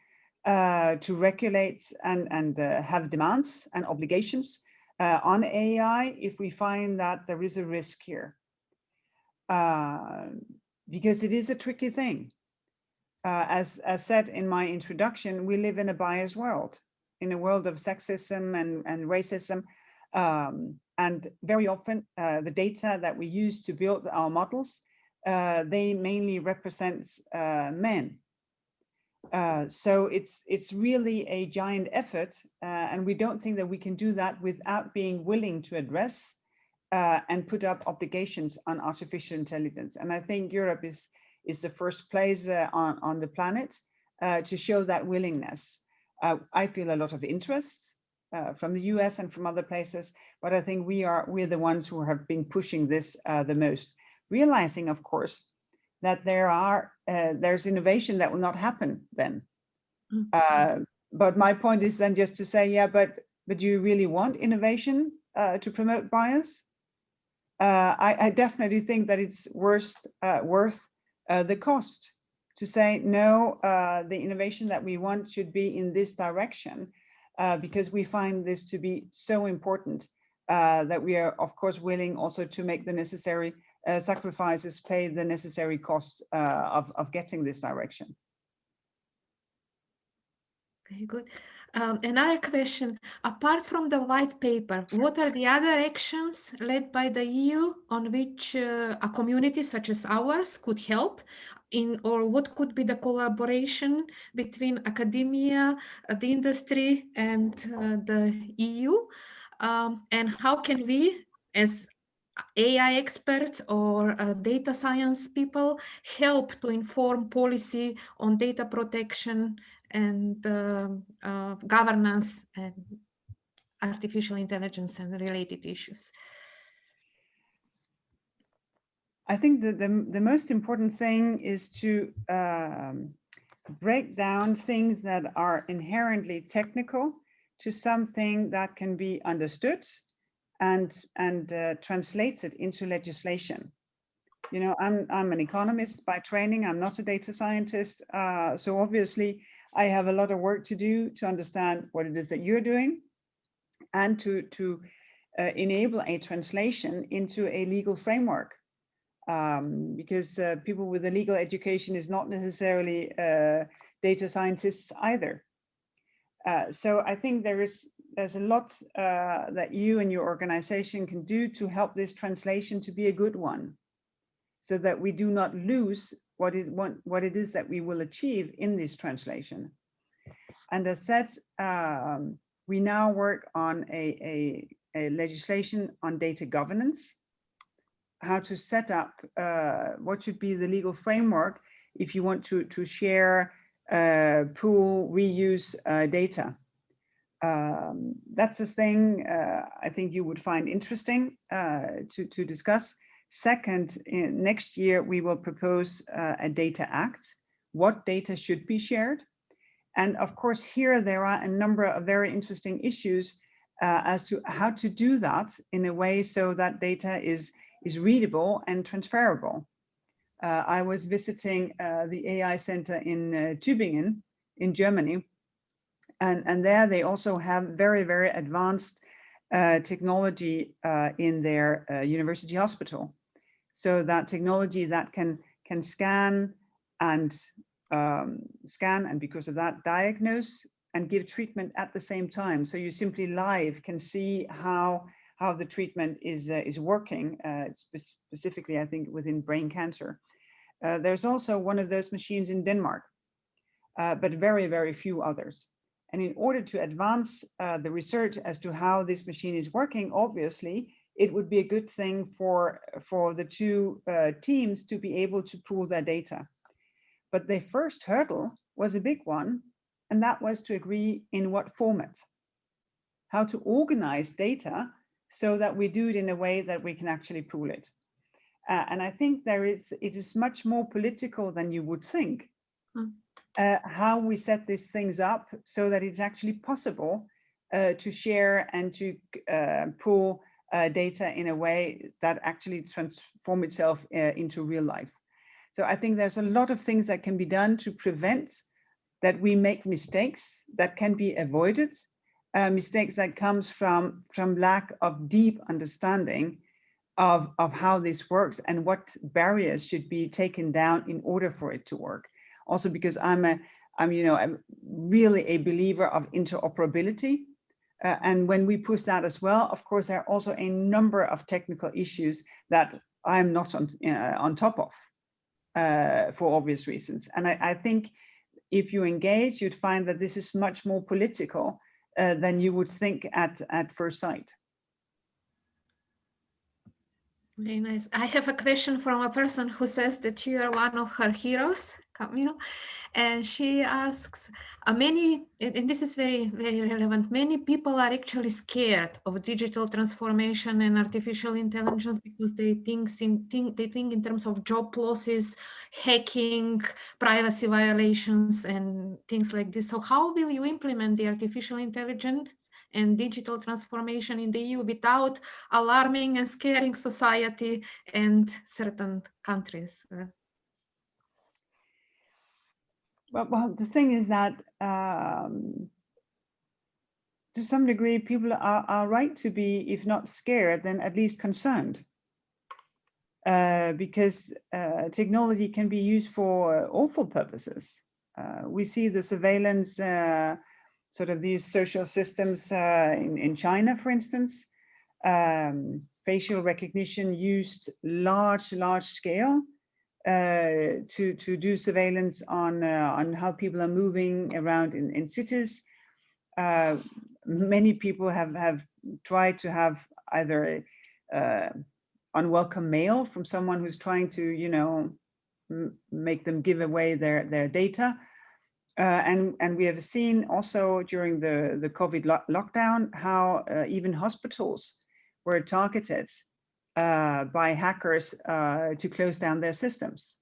to regulate and have demands and obligations on AI if we find that there is a risk here, because it is a tricky thing. As said in my introduction, we live in a biased world. in a world of sexism and racism. And very often the data that we use to build our models, they mainly represent men. So it's really a giant effort, and we don't think that we can do that without being willing to address and put up obligations on artificial intelligence. And I think Europe is the first place on the planet to show that willingness. I feel a lot of interest from the US and from other places, but I think we're the ones who have been pushing this the most, realizing, of course, that there's innovation that will not happen then. But my point is then just to say, yeah, but do you really want innovation to promote bias? I definitely think that it's worth the cost to say, no, the innovation that we want should be in this direction, because we find this to be so important that we are, of course, willing also to make the necessary sacrifices, pay the necessary cost of getting this direction.
Very good. Another question, apart from the white paper, what are the other actions led by the EU on which a community such as ours could help in, or what could be the collaboration between academia, the industry, and the EU? And how can we, as AI experts or data science people, help to inform policy on data protection and governance and artificial intelligence and related issues?
I think that the most important thing is to break down things that are inherently technical to something that can be understood and translated into legislation. You know, I'm an economist by training. I'm not a data scientist. So obviously I have a lot of work to do to understand what it is that you're doing and to enable a translation into a legal framework. Because people with a legal education is not necessarily data scientists either. So I think there's a lot that you and your organization can do to help this translation to be a good one, so that we do not lose what it is that we will achieve in this translation. And as said, we now work on a legislation on data governance, how to set up what should be the legal framework if you want to share, pool, reuse data. That's a thing I think you would find interesting to discuss. Second, next year we will propose a data act. What data should be shared? And of course, here there are a number of very interesting issues as to how to do that in a way so that data is readable and transferable. I was visiting the AI Center in Tübingen in Germany, and there they also have very, very advanced technology in their university hospital. So that technology that can scan and because of that diagnose and give treatment at the same time. So you simply live can see how the treatment is working, specifically, I think, within brain cancer. There's also one of those machines in Denmark, but very, very few others. And in order to advance the research as to how this machine is working, obviously, it would be a good thing for the two teams to be able to pool their data. But the first hurdle was a big one, and that was to agree in what format, how to organize data so that we do it in a way that we can actually pool it. And I think it is much more political than you would think, how we set these things up so that it's actually possible to share and to pool data in a way that actually transform itself into real life. So I think there's a lot of things that can be done to prevent that we make mistakes that can be avoided, mistakes that comes from lack of deep understanding of how this works and what barriers should be taken down in order for it to work. also because I'm really a believer of interoperability. And when we push that as well, of course, there are also a number of technical issues that I'm not on top of for obvious reasons. And I think if you engage, you'd find that this is much more political than you would think at first sight.
Very nice. I have a question from a person who says that you are one of her heroes, Camille. And she asks, and this is very, very relevant, many people are actually scared of digital transformation and artificial intelligence because they think in terms of job losses, hacking, privacy violations, and things like this. So how will you implement the artificial intelligence and digital transformation in the EU without alarming and scaring society and certain countries?
Well, the thing is that to some degree, people are right to be, if not scared, then at least concerned. Because technology can be used for awful purposes. We see the surveillance, sort of these social systems in China, for instance, facial recognition used large scale to do surveillance on how people are moving around in cities. Many people have tried to have either unwelcome mail from someone who's trying to, make them give away their data. And we have seen also during the COVID lockdown how even hospitals were targeted by hackers to close down their systems.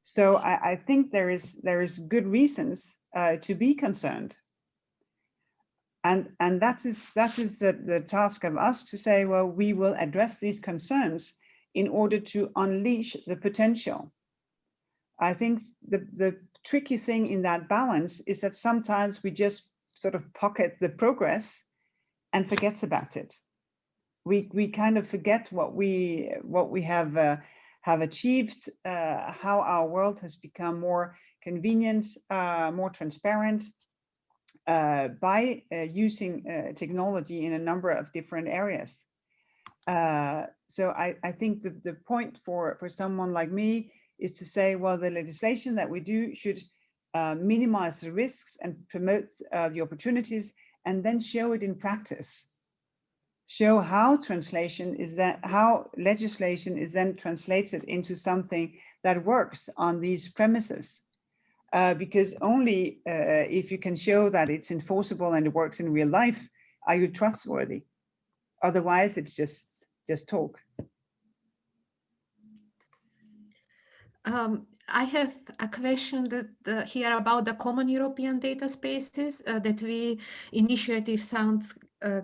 So I think there is good reasons to be concerned. And that is the task of us to say, well, we will address these concerns in order to unleash the potential. I think the tricky thing in that balance is that sometimes we just sort of pocket the progress and forgets about it. We kind of forget what we have achieved, how our world has become more convenient, more transparent, by using technology in a number of different areas. So I think the point for someone like me is to say, well, the legislation that we do should minimize the risks and promote the opportunities, and then show it in practice. Show how legislation is then translated into something that works on these premises. Because only if you can show that it's enforceable and it works in real life, are you trustworthy? Otherwise, it's just talk.
I have a question that here about the common European data spaces that we initiative sounds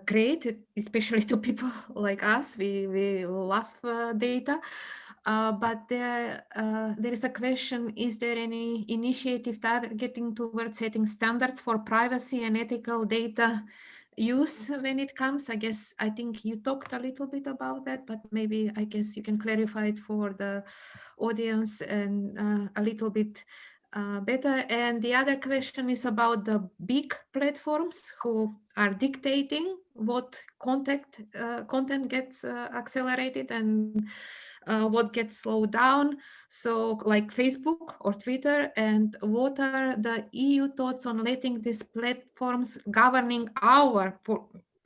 great, especially to people like us. We love data. But there is a question, is there any initiative targeting towards setting standards for privacy and ethical data use when it comes? I think you talked a little bit about that, but maybe I guess you can clarify it for the audience and a little bit better. And the other question is about the big platforms who are dictating what content gets accelerated and what gets slowed down, so like Facebook or Twitter, and what are the EU thoughts on letting these platforms governing our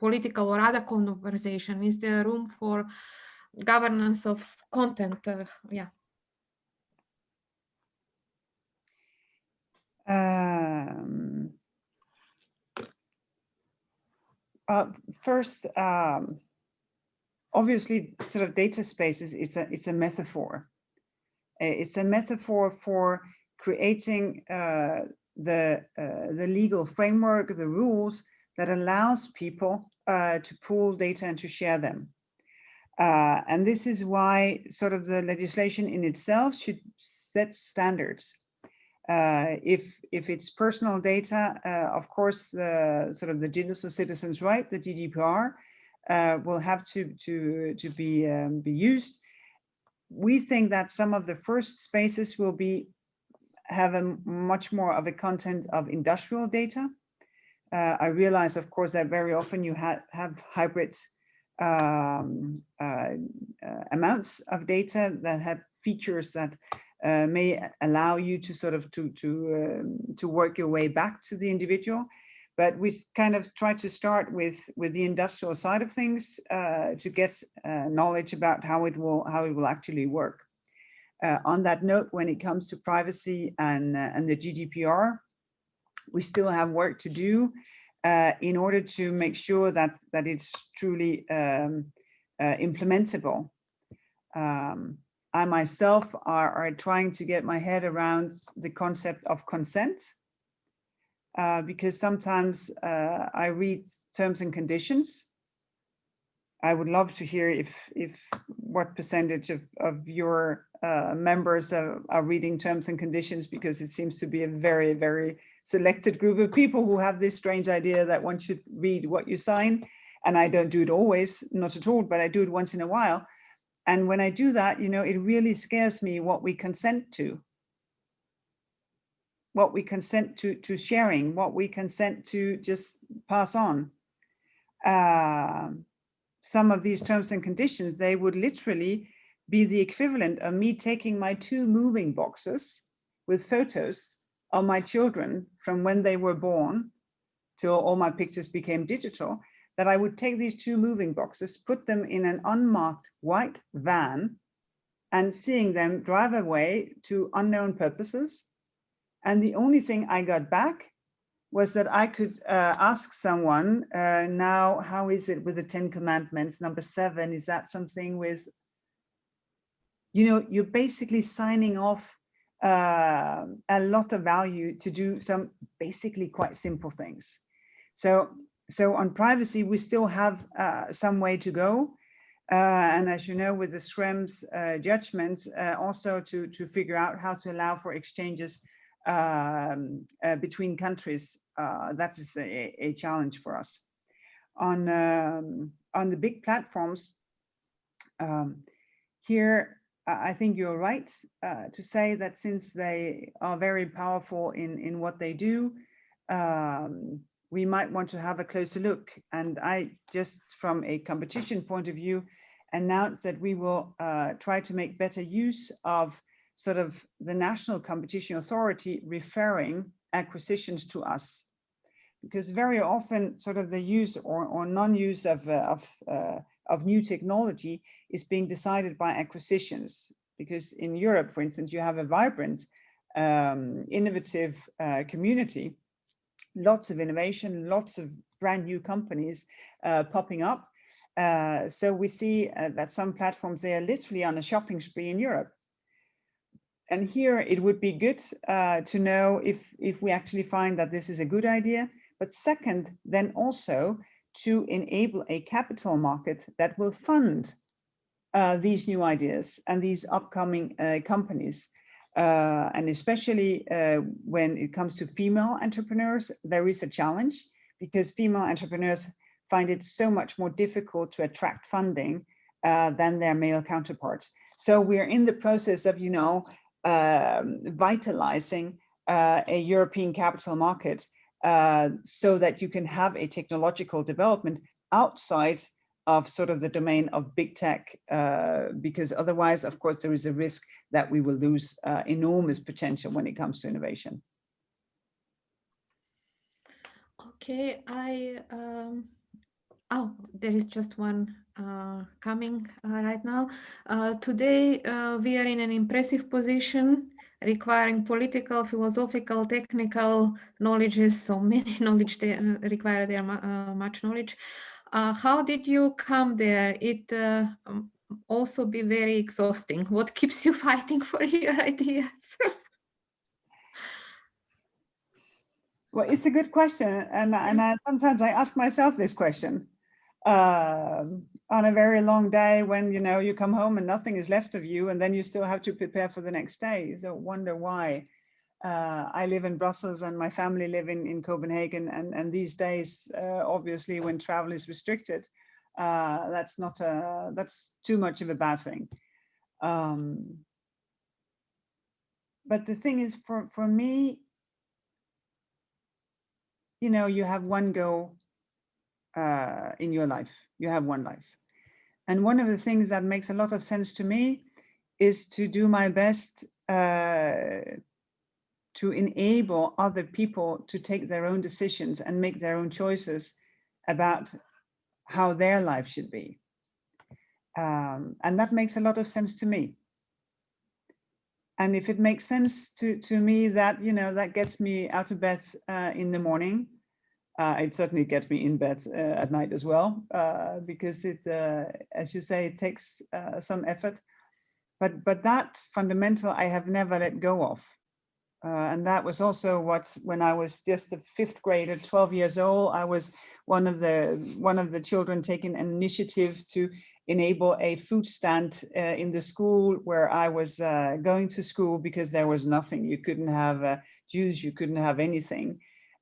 political or other conversation? Is there room for governance of content? Yeah.
First, obviously, sort of data spaces is a metaphor. It's a metaphor for creating the legal framework, the rules that allows people to pool data and to share them. And this is why sort of the legislation in itself should set standards. If it's personal data, of course, sort of the Digital Citizens' Right, the GDPR, will have to be used. We think that some of the first spaces will be have a much more of a content of industrial data. I realize, of course, that very often you have hybrid amounts of data that have features that may allow you to sort of to work your way back to the individual. But we kind of try to start with the industrial side of things to get knowledge about how it will actually work. On that note, when it comes to privacy and the GDPR, we still have work to do in order to make sure that it's truly implementable. I myself are trying to get my head around the concept of consent, because sometimes I read terms and conditions. I would love to hear if what percentage of your members are reading terms and conditions, because it seems to be a very, very selected group of people who have this strange idea that one should read what you sign. And I don't do it always, not at all, but I do it once in a while. And when I do that, you know, it really scares me what we consent to. What we consent to sharing, what we consent to just pass on. Some of these terms and conditions, they would literally be the equivalent of me taking my 2 moving boxes with photos of my children from when they were born till all my pictures became digital, that I would take these 2 moving boxes, put them in an unmarked white van, and seeing them drive away to unknown purposes. And the only thing I got back was that I could ask someone, now, how is it with the 10 commandments? Number 7, is that something with, you know, you're basically signing off a lot of value to do some basically quite simple things. So on privacy, we still have some way to go. And as you know, with the Schrems judgments, also to figure out how to allow for exchanges between countries, that is a challenge for us. On the big platforms, here I think you're right to say that since they are very powerful in what they do, we might want to have a closer look. And I just, from a competition point of view, announced that we will try to make better use of sort of the National Competition Authority referring acquisitions to us, because very often sort of the use or non-use of new technology is being decided by acquisitions. Because in Europe, for instance, you have a vibrant, innovative community, lots of innovation, lots of brand new companies popping up. So we see that some platforms, they are literally on a shopping spree in Europe. And here it would be good to know if we actually find that this is a good idea. But second, then also to enable a capital market that will fund these new ideas and these upcoming companies. And especially when it comes to female entrepreneurs, there is a challenge, because female entrepreneurs find it so much more difficult to attract funding than their male counterparts. So we're in the process of, you know, vitalizing a European capital market so that you can have a technological development outside of sort of the domain of big tech, because otherwise, of course, there is a risk that we will lose enormous potential when it comes to innovation.
Okay, oh, there is just one coming right now. Today, we are in an impressive position, requiring political, philosophical, technical knowledges, so many knowledge they require there much knowledge. How did you come there? It also be very exhausting. What keeps you fighting for your ideas?
Well, it's a good question, and sometimes I ask myself this question on a very long day when, you know, you come home and nothing is left of you, and then you still have to prepare for the next day. So wonder why. I live in Brussels and my family live in Copenhagen, and these days, obviously, when travel is restricted, that's too much of a bad thing. But the thing is, for me, you know, you have one goal in your life. You have one life. And one of the things that makes a lot of sense to me is to do my best to enable other people to take their own decisions and make their own choices about how their life should be. And that makes a lot of sense to me. And if it makes sense to me, that, you know, that gets me out of bed in the morning. It certainly gets me in bed at night as well, because it, as you say, it takes some effort. But that fundamental, I have never let go of. And that was also what, when I was just a 5th grader, 12 years old, I was one of the children taking an initiative to enable a food stand in the school where I was going to school, because there was nothing. You couldn't have juice, you couldn't have anything.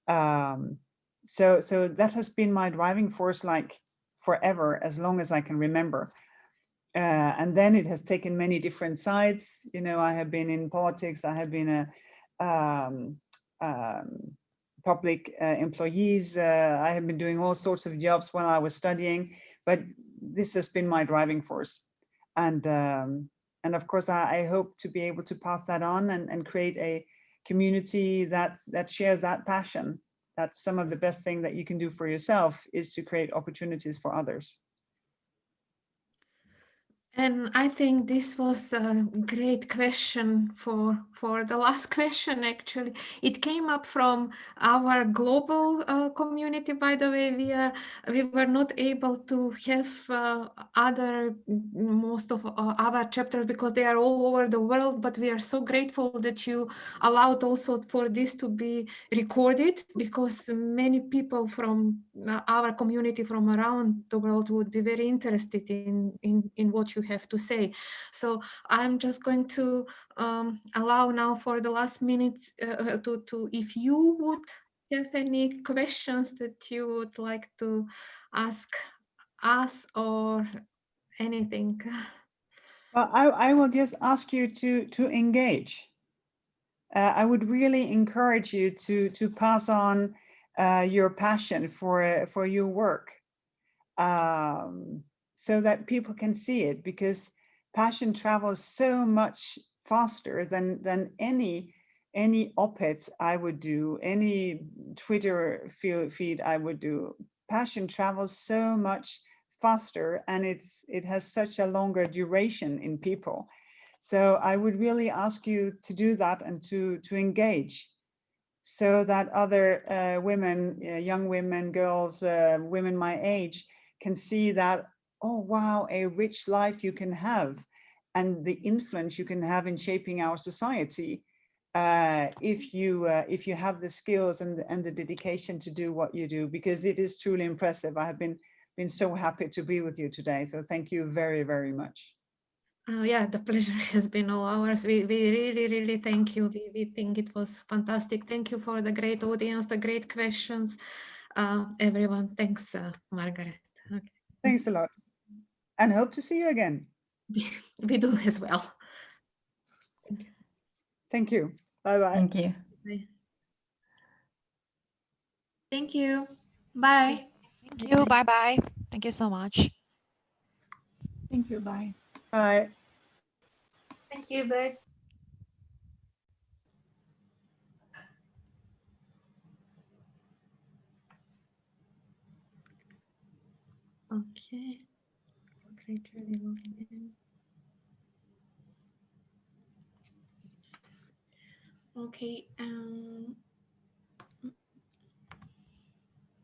So that has been my driving force, like forever, as long as I can remember. And then it has taken many different sides. You know, I have been in politics, I have been a public employees. I have been doing all sorts of jobs while I was studying, but this has been my driving force. And of course, I hope to be able to pass that on and create a community that shares that passion. That's some of the best thing that you can do for yourself, is to create opportunities for others.
And I think this was a great question for the last question, actually. It came up from our global community, by the way. We were not able to have most of our chapters because they are all over the world, but we are so grateful that you allowed also for this to be recorded, because many people from our community from around the world would be very interested in what you have to say. So I'm just going to allow now for the last minute to if you would have any questions that you would like to ask us or anything.
Well, I will just ask you to engage. I would really encourage you to pass on your passion for your work, so that people can see it, because passion travels so much faster than any op-ed I would do, any Twitter feed I would do. Passion travels so much faster, and it has such a longer duration in people. So I would really ask you to do that and to engage, so that other women, young women, girls, women my age, can see that, oh wow, a rich life you can have, and the influence you can have in shaping our society, if you have the skills and the dedication to do what you do, because it is truly impressive. I have been so happy to be with you today, so thank you very, very much.
Yeah, the pleasure has been all ours. We really, really thank you. We think it was fantastic. Thank you for the great audience, the great questions. Everyone, thanks, Margaret. Okay.
Thanks a lot, and hope to see you again.
We do as well.
Thank you. Bye-bye.
Thank you.
Bye.
Thank you. Bye.
Thank you. Bye bye. Thank you so much.
Thank you. Bye.
Bye.
Thank you. Bye.
Okay. Gradually logging in. Okay.